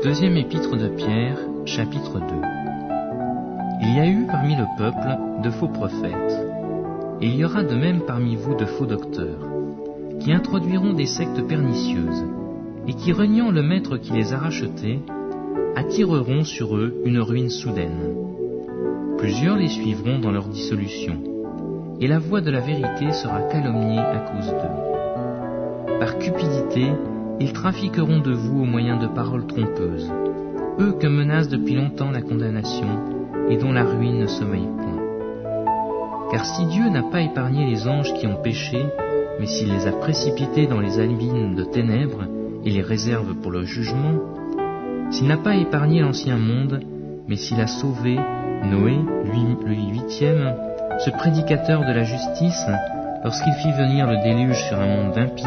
Deuxième épître de Pierre, chapitre 2. Il y a eu parmi le peuple de faux prophètes, et il y aura de même parmi vous de faux docteurs, qui introduiront des sectes pernicieuses, et qui, reniant le maître qui les a rachetés, attireront sur eux une ruine soudaine. Plusieurs les suivront dans leur dissolution, et la voix de la vérité sera calomniée à cause d'eux. Par cupidité, ils trafiqueront de vous au moyen de paroles trompeuses, eux que menace depuis longtemps la condamnation et dont la ruine ne sommeille point. Car si Dieu n'a pas épargné les anges qui ont péché, mais s'il les a précipités dans les abîmes de ténèbres et les réserve pour le jugement, s'il n'a pas épargné l'ancien monde, mais s'il a sauvé Noé, le 8e, ce prédicateur de la justice, lorsqu'il fit venir le déluge sur un monde d'impies,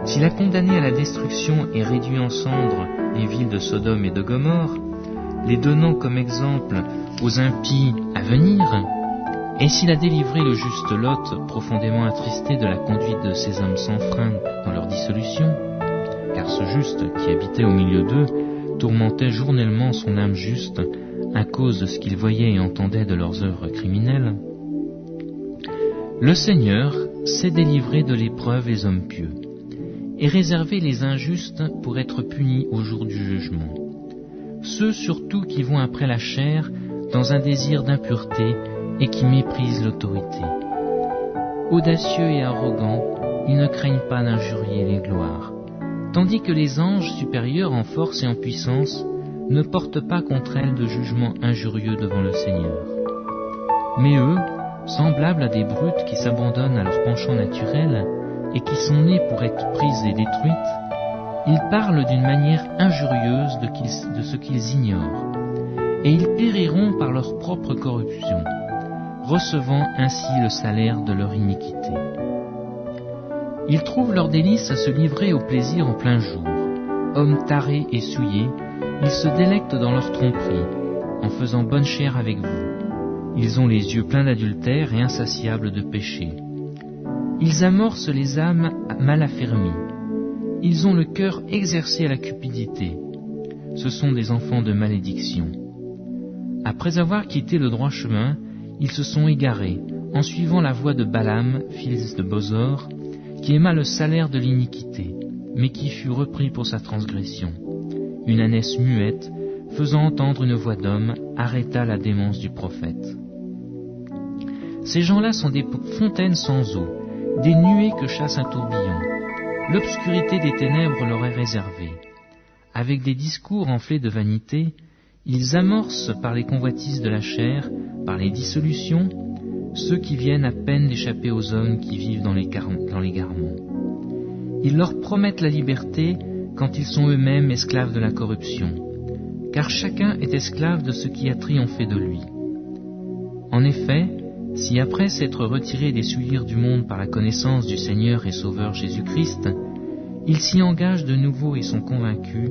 s'il a condamné à la destruction et réduit en cendres les villes de Sodome et de Gomorrhe, les donnant comme exemple aux impies à venir, et s'il a délivré le juste Lot, profondément attristé de la conduite de ces hommes sans frein dans leur dissolution, car ce juste qui habitait au milieu d'eux tourmentait journellement son âme juste à cause de ce qu'il voyait et entendait de leurs œuvres criminelles, le Seigneur sait délivrer de l'épreuve les hommes pieux, et réserver les injustes pour être punis au jour du jugement. Ceux surtout qui vont après la chair dans un désir d'impureté et qui méprisent l'autorité. Audacieux et arrogants, ils ne craignent pas d'injurier les gloires, tandis que les anges supérieurs en force et en puissance ne portent pas contre elles de jugement injurieux devant le Seigneur. Mais eux, semblables à des brutes qui s'abandonnent à leur penchant naturel, et qui sont nées pour être prises et détruites, ils parlent d'une manière injurieuse de ce qu'ils ignorent, et ils périront par leur propre corruption, recevant ainsi le salaire de leur iniquité. Ils trouvent leur délice à se livrer au plaisir en plein jour. Hommes tarés et souillés, ils se délectent dans leur tromperie, en faisant bonne chère avec vous. Ils ont les yeux pleins d'adultère et insatiables de péché. Ils amorcent les âmes mal affermies. Ils ont le cœur exercé à la cupidité. Ce sont des enfants de malédiction. Après avoir quitté le droit chemin, ils se sont égarés, en suivant la voie de Balaam, fils de Bosor, qui aima le salaire de l'iniquité, mais qui fut repris pour sa transgression. Une ânesse muette, faisant entendre une voix d'homme, arrêta la démence du prophète. Ces gens-là sont des fontaines sans eau, des nuées que chasse un tourbillon. L'obscurité des ténèbres leur est réservée. Avec des discours enflés de vanité, ils amorcent par les convoitises de la chair, par les dissolutions, ceux qui viennent à peine d'échapper aux hommes qui vivent dans l'égarement. Ils leur promettent la liberté quand ils sont eux-mêmes esclaves de la corruption, car chacun est esclave de ce qui a triomphé de lui. En effet, si après s'être retirés des souillures du monde par la connaissance du Seigneur et Sauveur Jésus-Christ, ils s'y engagent de nouveau et sont convaincus,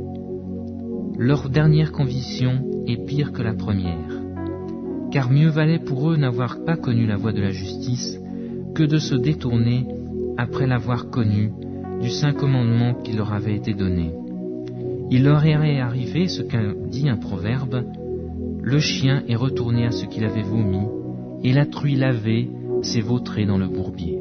leur dernière conviction est pire que la première, car mieux valait pour eux n'avoir pas connu la voie de la justice que de se détourner, après l'avoir connue, du saint commandement qui leur avait été donné. Il leur est arrivé ce qu'a dit un proverbe, « Le chien est retourné à ce qu'il avait vomi, et la truie lavée s'est vautrée dans le bourbier. »